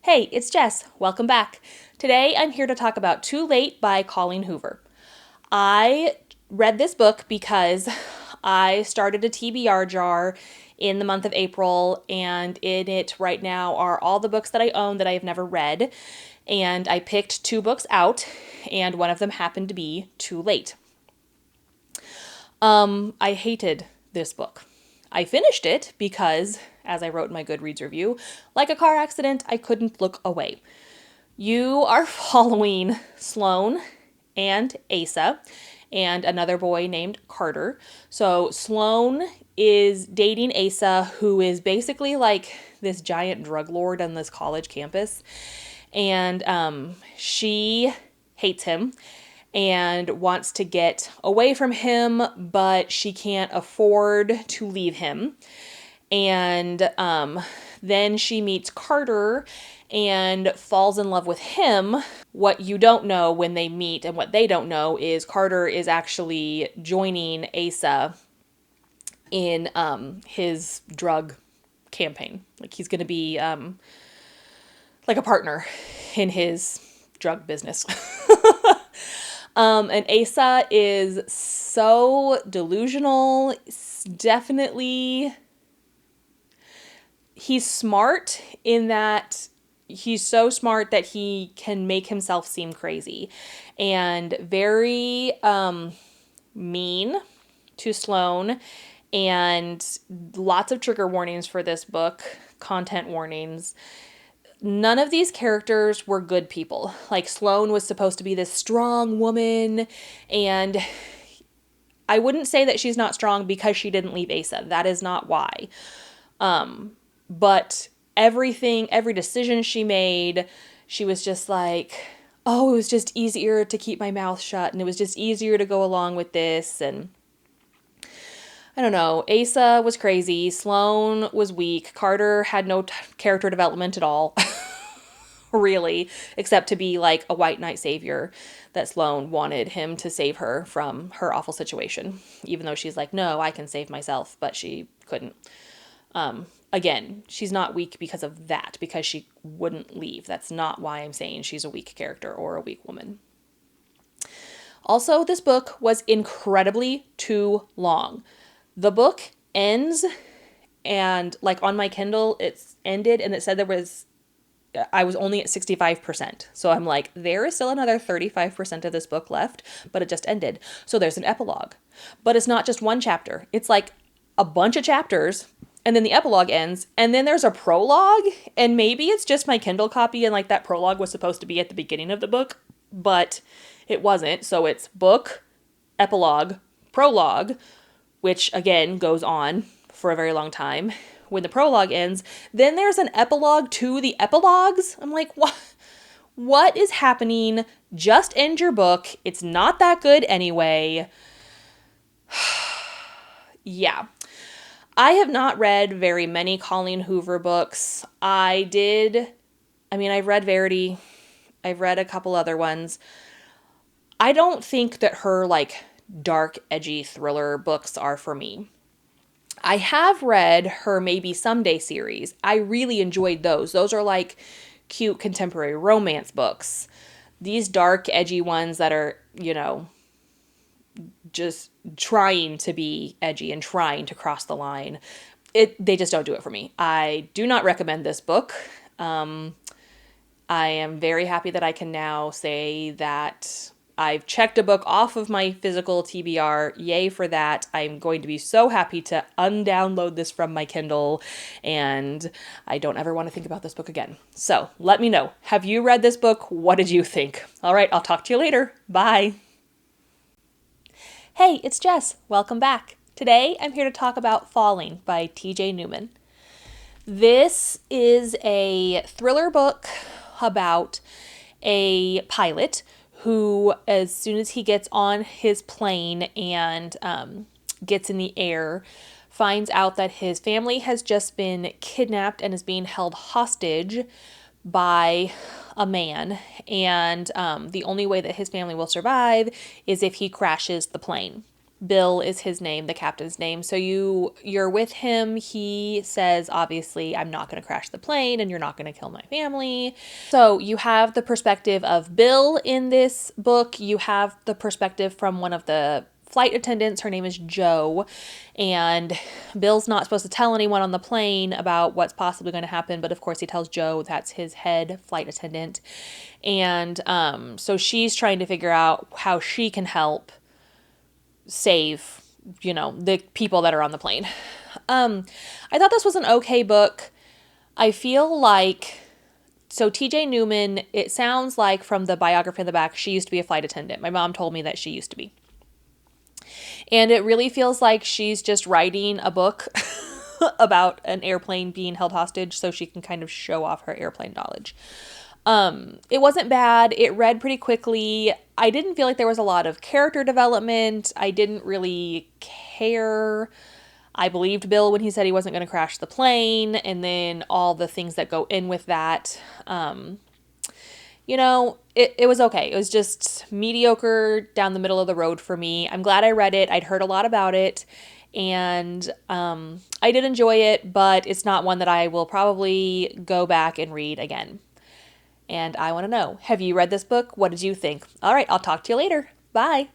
Hey, it's Jess. Welcome back. Today I'm here to talk about Too Late by Colleen Hoover. I read this book because I started a TBR jar in the month of April, and in it right now are all the books that I own that I have never read. And I picked two books out, and one of them happened to be Too Late. I hated this book. I finished it because, as I wrote in my Goodreads review, like a car accident, I couldn't look away. You are following Sloane and Asa and another boy named Carter. So Sloane is dating Asa, who is basically like this giant drug lord on this college campus. And she hates him and wants to get away from him, but she can't afford to leave him. And then she meets Carter and falls in love with him. What you don't know when they meet and what they don't know is Carter is actually joining Asa in his drug campaign. Like he's going to be like a partner in his drug business. And Asa is so delusional. Definitely, he's smart in that he's so smart that he can make himself seem crazy and very mean to Sloane, and lots of trigger warnings for this book, content warnings. None of these characters were good people. Like Sloane was supposed to be this strong woman, and I wouldn't say that she's not strong because she didn't leave Asa. That is not why. But every decision she made, she was just like, oh, it was just easier to keep my mouth shut, and it was just easier to go along with this. And I don't know. Asa was crazy. Sloane was weak. Carter had no character development at all, really, except to be like a white knight savior that Sloane wanted him to save her from her awful situation, even though she's like, no, I can save myself, but she couldn't. Again, she's not weak because of that, because she wouldn't leave. That's not why I'm saying she's a weak character or a weak woman. Also, this book was incredibly too long. The book ends, and like on my Kindle, it's ended and it said I was only at 65%. So I'm like, there is still another 35% of this book left, but it just ended. So there's an epilogue. But it's not just one chapter. It's like a bunch of chapters, and then the epilogue ends, and then there's a prologue, and maybe it's just my Kindle copy and like that prologue was supposed to be at the beginning of the book, but it wasn't. So it's book, epilogue, prologue, which again goes on for a very long time. When the prologue ends, then there's an epilogue to the epilogues. I'm like, what is happening? Just end your book. It's not that good anyway. Yeah. I have not read very many Colleen Hoover books. I've read Verity. I've read a couple other ones. I don't think that her like dark, edgy thriller books are for me. I have read her Maybe Someday series. I really enjoyed those. Those are like cute contemporary romance books. These dark, edgy ones that are, just trying to be edgy and trying to cross the line, they just don't do it for me. I do not recommend this book. I am very happy that I can now say that I've checked a book off of my physical TBR. Yay for that. I'm going to be so happy to undownload this from my Kindle, and I don't ever want to think about this book again. So let me know. Have you read this book? What did you think? All right, I'll talk to you later. Bye. Hey, it's Jess. Welcome back. Today I'm here to talk about Falling by TJ Newman. This is a thriller book about a pilot who, as soon as he gets on his plane and gets in the air, finds out that his family has just been kidnapped and is being held hostage by a man. And the only way that his family will survive is if he crashes the plane. Bill is his name, the captain's name. So you're with him. He says, obviously, I'm not going to crash the plane and you're not going to kill my family. So you have the perspective of Bill in this book. You have the perspective from one of the flight attendants. Her name is Jo, and Bill's not supposed to tell anyone on the plane about what's possibly going to happen, but of course he tells Jo, that's his head flight attendant. And so she's trying to figure out how she can help save, the people that are on the plane. I thought this was an okay book. I feel like, so TJ Newman, it sounds like from the biography in the back, she used to be a flight attendant. My mom told me that she used to be. And it really feels like she's just writing a book about an airplane being held hostage so she can kind of show off her airplane knowledge. It wasn't bad. It read pretty quickly. I didn't feel like there was a lot of character development. I didn't really care. I believed Bill when he said he wasn't going to crash the plane, and then all the things that go in with that. It was okay. It was just mediocre down the middle of the road for me. I'm glad I read it. I'd heard a lot about it, and I did enjoy it, but it's not one that I will probably go back and read again. And I want to know, have you read this book? What did you think? All right, I'll talk to you later. Bye.